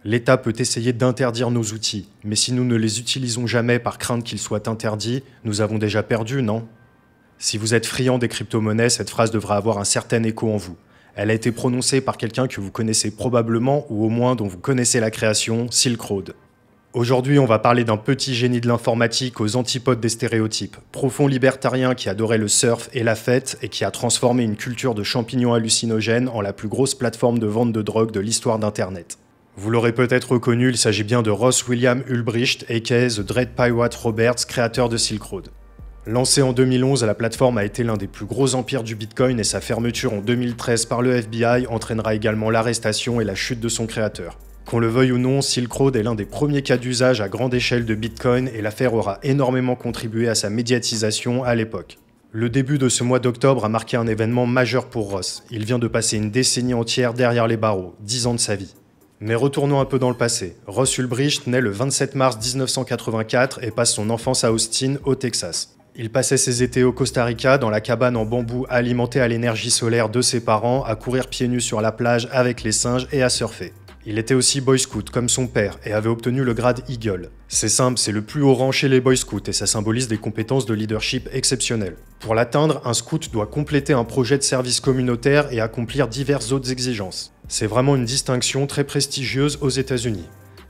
L'État peut essayer d'interdire nos outils, mais si nous ne les utilisons jamais par crainte qu'ils soient interdits, nous avons déjà perdu, non? Si vous êtes friand des crypto-monnaies, cette phrase devra avoir un certain écho en vous. Elle a été prononcée par quelqu'un que vous connaissez probablement, ou au moins dont vous connaissez la création, Silk Road. Aujourd'hui, on va parler d'un petit génie de l'informatique aux antipodes des stéréotypes, profond libertarien qui adorait le surf et la fête et qui a transformé une culture de champignons hallucinogènes en la plus grosse plateforme de vente de drogue de l'histoire d'Internet. Vous l'aurez peut-être reconnu, il s'agit bien de Ross William Ulbricht, aka The Dread Pirate Roberts, créateur de Silk Road. Lancée en 2011, la plateforme a été l'un des plus gros empires du Bitcoin et sa fermeture en 2013 par le FBI entraînera également l'arrestation et la chute de son créateur. Qu'on le veuille ou non, Silk Road est l'un des premiers cas d'usage à grande échelle de Bitcoin et l'affaire aura énormément contribué à sa médiatisation à l'époque. Le début de ce mois d'octobre a marqué un événement majeur pour Ross. Il vient de passer une décennie entière derrière les barreaux, 10 ans de sa vie. Mais retournons un peu dans le passé. Ross Ulbricht naît le 27 mars 1984 et passe son enfance à Austin, au Texas. Il passait ses étés au Costa Rica, dans la cabane en bambou alimentée à l'énergie solaire de ses parents, à courir pieds nus sur la plage avec les singes et à surfer. Il était aussi Boy Scout, comme son père, et avait obtenu le grade Eagle. C'est simple, c'est le plus haut rang chez les Boy Scouts, et ça symbolise des compétences de leadership exceptionnelles. Pour l'atteindre, un scout doit compléter un projet de service communautaire et accomplir diverses autres exigences. C'est vraiment une distinction très prestigieuse aux États-Unis.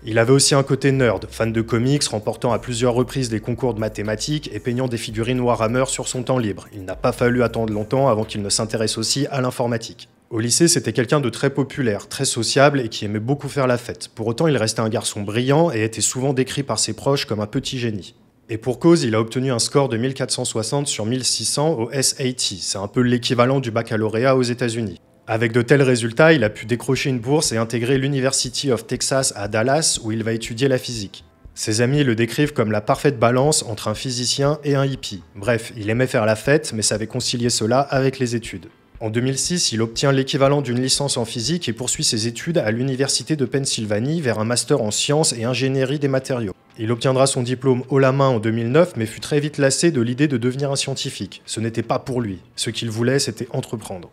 Il avait aussi un côté nerd, fan de comics, remportant à plusieurs reprises des concours de mathématiques et peignant des figurines Warhammer sur son temps libre. Il n'a pas fallu attendre longtemps avant qu'il ne s'intéresse aussi à l'informatique. Au lycée, c'était quelqu'un de très populaire, très sociable et qui aimait beaucoup faire la fête. Pour autant, il restait un garçon brillant et était souvent décrit par ses proches comme un petit génie. Et pour cause, il a obtenu un score de 1460 sur 1600 au SAT. C'est un peu l'équivalent du baccalauréat aux États-Unis. Avec de tels résultats, il a pu décrocher une bourse et intégrer l'University of Texas à Dallas, où il va étudier la physique. Ses amis le décrivent comme la parfaite balance entre un physicien et un hippie. Bref, il aimait faire la fête, mais savait concilier cela avec les études. En 2006, il obtient l'équivalent d'une licence en physique et poursuit ses études à l'Université de Pennsylvanie vers un master en sciences et ingénierie des matériaux. Il obtiendra son diplôme haut la main en 2009, mais fut très vite lassé de l'idée de devenir un scientifique. Ce n'était pas pour lui. Ce qu'il voulait, c'était entreprendre.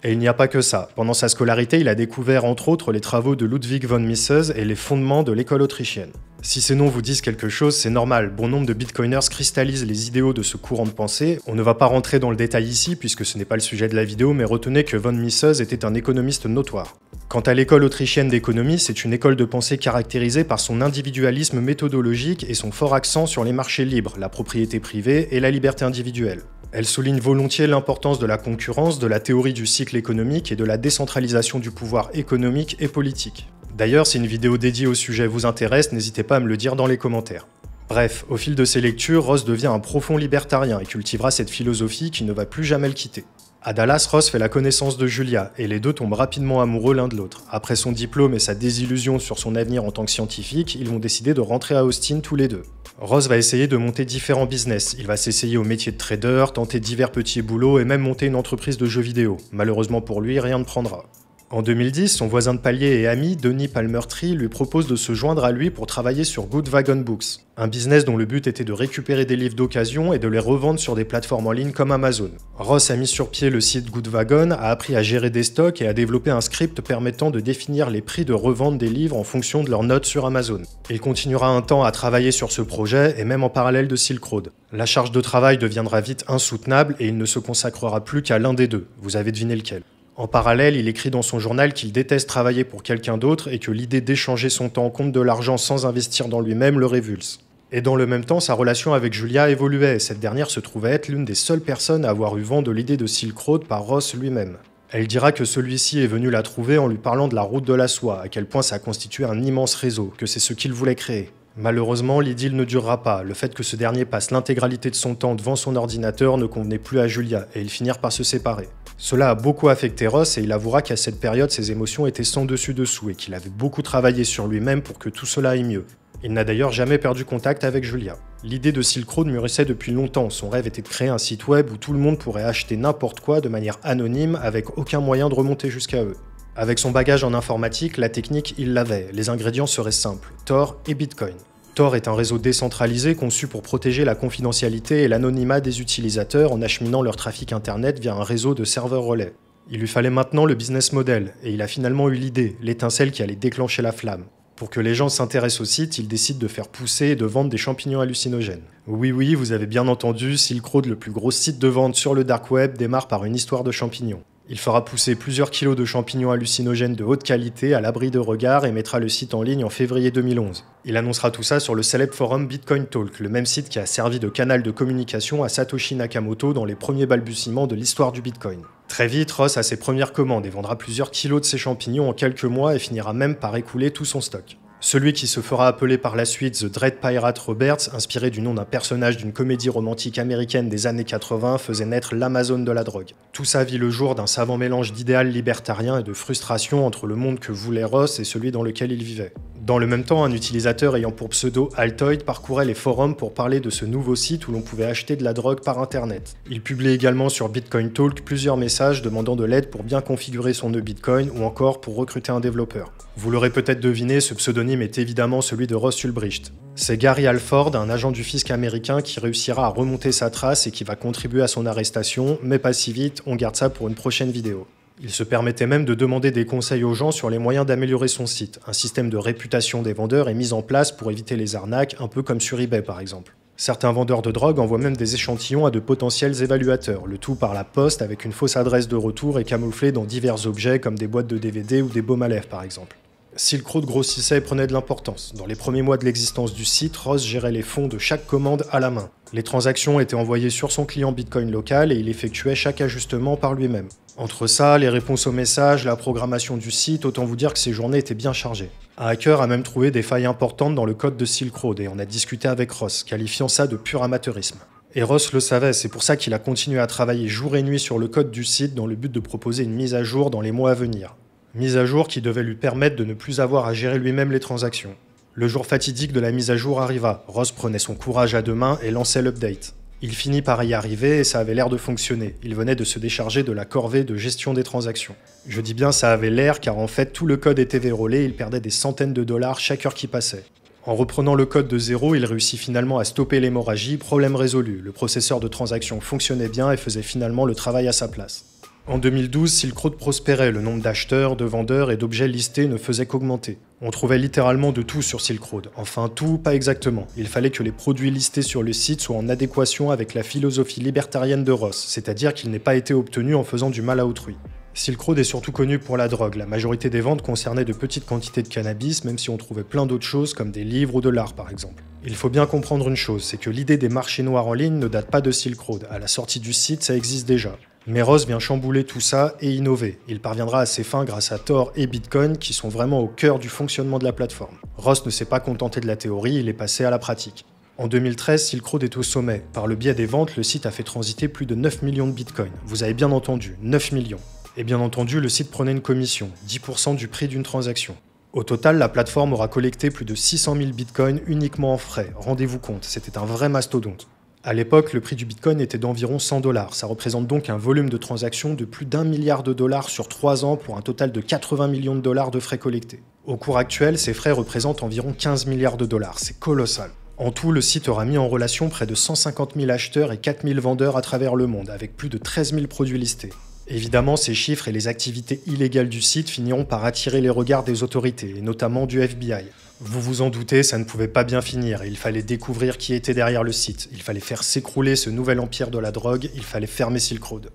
Et il n'y a pas que ça. Pendant sa scolarité, il a découvert entre autres les travaux de Ludwig von Mises et les fondements de l'école autrichienne. Si ces noms vous disent quelque chose, c'est normal. Bon nombre de bitcoiners cristallisent les idéaux de ce courant de pensée. On ne va pas rentrer dans le détail ici, puisque ce n'est pas le sujet de la vidéo, mais retenez que von Mises était un économiste notoire. Quant à l'école autrichienne d'économie, c'est une école de pensée caractérisée par son individualisme méthodologique et son fort accent sur les marchés libres, la propriété privée et la liberté individuelle. Elle souligne volontiers l'importance de la concurrence, de la théorie du cycle économique et de la décentralisation du pouvoir économique et politique. D'ailleurs, si une vidéo dédiée au sujet vous intéresse, n'hésitez pas à me le dire dans les commentaires. Bref, au fil de ses lectures, Ross devient un profond libertarien et cultivera cette philosophie qui ne va plus jamais le quitter. À Dallas, Ross fait la connaissance de Julia, et les deux tombent rapidement amoureux l'un de l'autre. Après son diplôme et sa désillusion sur son avenir en tant que scientifique, ils vont décider de rentrer à Austin tous les deux. Ross va essayer de monter différents business. Il va s'essayer au métier de trader, tenter divers petits boulots et même monter une entreprise de jeux vidéo. Malheureusement pour lui, rien ne prendra. En 2010, son voisin de palier et ami, Denis Palmertree, lui propose de se joindre à lui pour travailler sur Good Wagon Books, un business dont le but était de récupérer des livres d'occasion et de les revendre sur des plateformes en ligne comme Amazon. Ross a mis sur pied le site Good Wagon, a appris à gérer des stocks et a développé un script permettant de définir les prix de revente des livres en fonction de leurs notes sur Amazon. Il continuera un temps à travailler sur ce projet et même en parallèle de Silk Road. La charge de travail deviendra vite insoutenable et il ne se consacrera plus qu'à l'un des deux. Vous avez deviné lequel. En parallèle, il écrit dans son journal qu'il déteste travailler pour quelqu'un d'autre et que l'idée d'échanger son temps contre de l'argent sans investir dans lui-même le révulse. Et dans le même temps, sa relation avec Julia évoluait et cette dernière se trouvait être l'une des seules personnes à avoir eu vent de l'idée de Silk Road par Ross lui-même. Elle dira que celui-ci est venu la trouver en lui parlant de la route de la soie, à quel point ça constituait un immense réseau, que c'est ce qu'il voulait créer. Malheureusement, l'idylle ne durera pas. Le fait que ce dernier passe l'intégralité de son temps devant son ordinateur ne convenait plus à Julia et ils finirent par se séparer. Cela a beaucoup affecté Ross et il avouera qu'à cette période, ses émotions étaient sans dessus-dessous et qu'il avait beaucoup travaillé sur lui-même pour que tout cela aille mieux. Il n'a d'ailleurs jamais perdu contact avec Julia. L'idée de Silk Road mûrissait depuis longtemps. Son rêve était de créer un site web où tout le monde pourrait acheter n'importe quoi de manière anonyme avec aucun moyen de remonter jusqu'à eux. Avec son bagage en informatique, la technique, il l'avait. Les ingrédients seraient simples, Tor et Bitcoin. Tor est un réseau décentralisé conçu pour protéger la confidentialité et l'anonymat des utilisateurs en acheminant leur trafic internet via un réseau de serveurs relais. Il lui fallait maintenant le business model, et il a finalement eu l'idée, l'étincelle qui allait déclencher la flamme. Pour que les gens s'intéressent au site, il décide de faire pousser et de vendre des champignons hallucinogènes. Oui, vous avez bien entendu, Silk Road, le plus gros site de vente sur le dark web, démarre par une histoire de champignons. Il fera pousser plusieurs kilos de champignons hallucinogènes de haute qualité à l'abri de regard et mettra le site en ligne en février 2011. Il annoncera tout ça sur le célèbre forum Bitcoin Talk, le même site qui a servi de canal de communication à Satoshi Nakamoto dans les premiers balbutiements de l'histoire du Bitcoin. Très vite, Ross a ses premières commandes et vendra plusieurs kilos de ses champignons en quelques mois et finira même par écouler tout son stock. Celui qui se fera appeler par la suite The Dread Pirate Roberts, inspiré du nom d'un personnage d'une comédie romantique américaine des années 80, faisait naître l'Amazone de la drogue. Tout ça vit le jour d'un savant mélange d'idéal libertarien et de frustration entre le monde que voulait Ross et celui dans lequel il vivait. Dans le même temps, un utilisateur ayant pour pseudo Altoid parcourait les forums pour parler de ce nouveau site où l'on pouvait acheter de la drogue par internet. Il publie également sur Bitcoin Talk plusieurs messages demandant de l'aide pour bien configurer son nœud Bitcoin ou encore pour recruter un développeur. Vous l'aurez peut-être deviné, ce pseudonyme est évidemment celui de Ross Ulbricht. C'est Gary Alford, un agent du fisc américain qui réussira à remonter sa trace et qui va contribuer à son arrestation, mais pas si vite, on garde ça pour une prochaine vidéo. Il se permettait même de demander des conseils aux gens sur les moyens d'améliorer son site. Un système de réputation des vendeurs est mis en place pour éviter les arnaques, un peu comme sur eBay par exemple. Certains vendeurs de drogue envoient même des échantillons à de potentiels évaluateurs, le tout par la poste avec une fausse adresse de retour et camouflée dans divers objets comme des boîtes de DVD ou des baumes à lèvres par exemple. Silk Road grossissait et prenait de l'importance. Dans les premiers mois de l'existence du site, Ross gérait les fonds de chaque commande à la main. Les transactions étaient envoyées sur son client Bitcoin local et il effectuait chaque ajustement par lui-même. Entre ça, les réponses aux messages, la programmation du site, autant vous dire que ces journées étaient bien chargées. Un hacker a même trouvé des failles importantes dans le code de Silk Road et on a discuté avec Ross, qualifiant ça de pur amateurisme. Et Ross le savait, c'est pour ça qu'il a continué à travailler jour et nuit sur le code du site dans le but de proposer une mise à jour dans les mois à venir. Mise à jour qui devait lui permettre de ne plus avoir à gérer lui-même les transactions. Le jour fatidique de la mise à jour arriva. Ross prenait son courage à deux mains et lançait l'update. Il finit par y arriver et ça avait l'air de fonctionner. Il venait de se décharger de la corvée de gestion des transactions. Je dis bien ça avait l'air car en fait tout le code était vérolé et il perdait des centaines de dollars chaque heure qui passait. En reprenant le code de zéro, il réussit finalement à stopper l'hémorragie, problème résolu. Le processeur de transaction fonctionnait bien et faisait finalement le travail à sa place. En 2012, Silk Road prospérait, le nombre d'acheteurs, de vendeurs et d'objets listés ne faisait qu'augmenter. On trouvait littéralement de tout sur Silk Road. Enfin tout, pas exactement. Il fallait que les produits listés sur le site soient en adéquation avec la philosophie libertarienne de Ross, c'est-à-dire qu'ils n'aient pas été obtenus en faisant du mal à autrui. Silk Road est surtout connu pour la drogue. La majorité des ventes concernaient de petites quantités de cannabis, même si on trouvait plein d'autres choses comme des livres ou de l'art par exemple. Il faut bien comprendre une chose, c'est que l'idée des marchés noirs en ligne ne date pas de Silk Road. À la sortie du site, ça existe déjà. Mais Ross vient chambouler tout ça et innover. Il parviendra à ses fins grâce à Tor et Bitcoin qui sont vraiment au cœur du fonctionnement de la plateforme. Ross ne s'est pas contenté de la théorie, il est passé à la pratique. En 2013, Silk Road est au sommet. Par le biais des ventes, le site a fait transiter plus de 9 millions de bitcoins. Vous avez bien entendu, 9 millions. Et bien entendu, le site prenait une commission, 10% du prix d'une transaction. Au total, la plateforme aura collecté plus de 600 000 bitcoins uniquement en frais. Rendez-vous compte, c'était un vrai mastodonte. À l'époque, le prix du Bitcoin était d'environ 100 $. Ça représente donc un volume de transactions de plus d'1 milliard de dollars sur 3 ans pour un total de 80 millions de dollars de frais collectés. Au cours actuel, ces frais représentent environ 15 milliards de dollars. C'est colossal. En tout, le site aura mis en relation près de 150 000 acheteurs et 4 000 vendeurs à travers le monde, avec plus de 13 000 produits listés. Évidemment, ces chiffres et les activités illégales du site finiront par attirer les regards des autorités, et notamment du FBI. Vous vous en doutez, ça ne pouvait pas bien finir, et il fallait découvrir qui était derrière le site. Il fallait faire s'écrouler ce nouvel empire de la drogue, il fallait fermer Silk Road.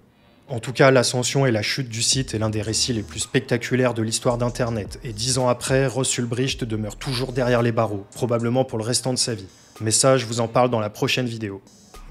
En tout cas, l'ascension et la chute du site est l'un des récits les plus spectaculaires de l'histoire d'Internet, et 10 ans après, Ross Ulbricht demeure toujours derrière les barreaux, probablement pour le restant de sa vie. Mais ça, je vous en parle dans la prochaine vidéo.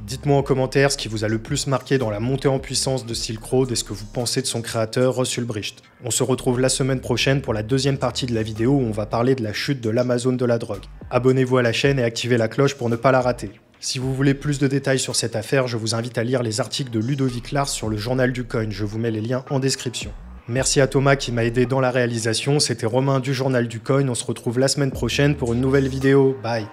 Dites-moi en commentaire ce qui vous a le plus marqué dans la montée en puissance de Silk Road et ce que vous pensez de son créateur, Ross Ulbricht. On se retrouve la semaine prochaine pour la deuxième partie de la vidéo où on va parler de la chute de l'Amazone de la drogue. Abonnez-vous à la chaîne et activez la cloche pour ne pas la rater. Si vous voulez plus de détails sur cette affaire, je vous invite à lire les articles de Ludovic Lars sur le journal du coin, je vous mets les liens en description. Merci à Thomas qui m'a aidé dans la réalisation, c'était Romain du journal du coin, on se retrouve la semaine prochaine pour une nouvelle vidéo, bye.